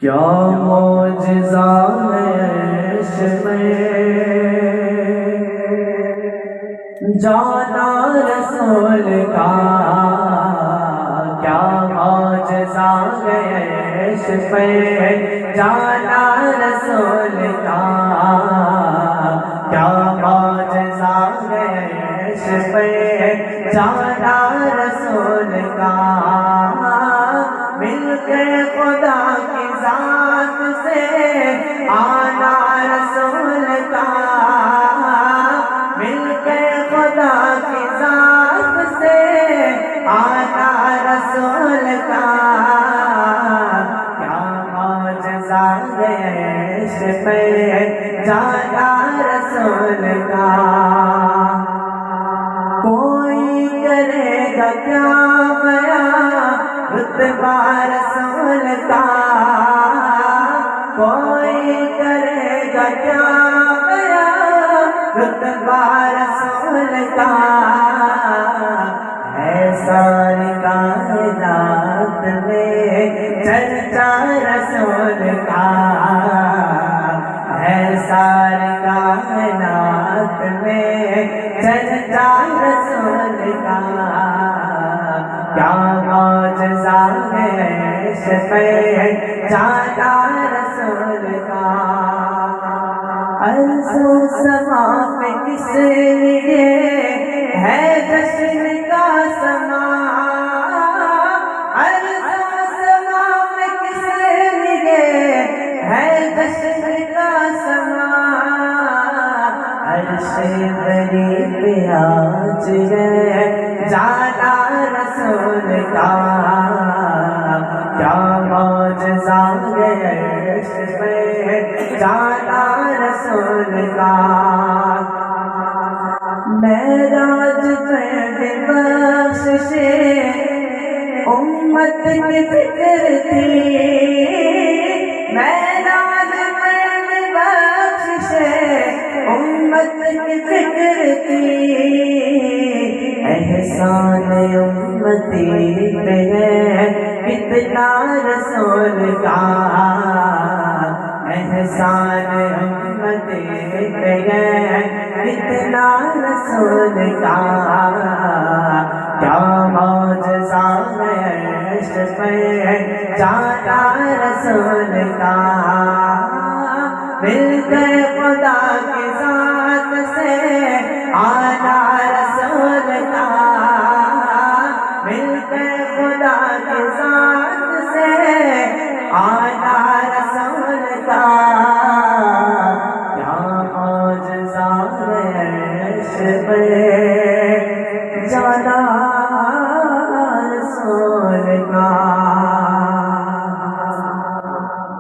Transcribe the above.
کیا معجزہ ہے عشق میں، جانا رسول کا کیا معجزہ ہے عشق میں، جانا رسول کا کیا معجزہ ہے عشق میں، جانا رسول کا مل کے خدا کی ذات سے آنا رسول کا، مل کے خدا کی ذات سے آنا رسول کا کیا معجزہ ہے عشق میں، جانا رسول کا کوئی کرے گا کیا بیان رتبہ رسول کا، کوئی کرے گا کیا بیان رتبہ رسول کا، ہے ساری کائنات میں چرچا رسول کا، ہے ساری کائنات میں چرچا رسول کا کیا معجزہ ہے عشق میں، جانا رسول کا عرض و سما پہ کس لیے ہے جشن کا سما، عرض و سما پہ کس لیے ہے جشن کا سما، عرش بری پہ آج ہے جانا رسول کا کیا معجزہ ہے عشق میں، جانا رسول کا معراج پہ بخشش امت کی فکر تھی، معراج پہ بخشش امت کی فکر تھی، احسان امتی پہ ہے کتنا رسول کا، احسان امتی پہ ہے کتنا رسول کا کیا معجزہ ہے عشق میں، جانا رسول کا مل گئے خدا کی ذات سے آنا رسول کا، مل گئے خدا کی ذات سے آنا رسول کا کیا معجزہ ہے عشق میں۔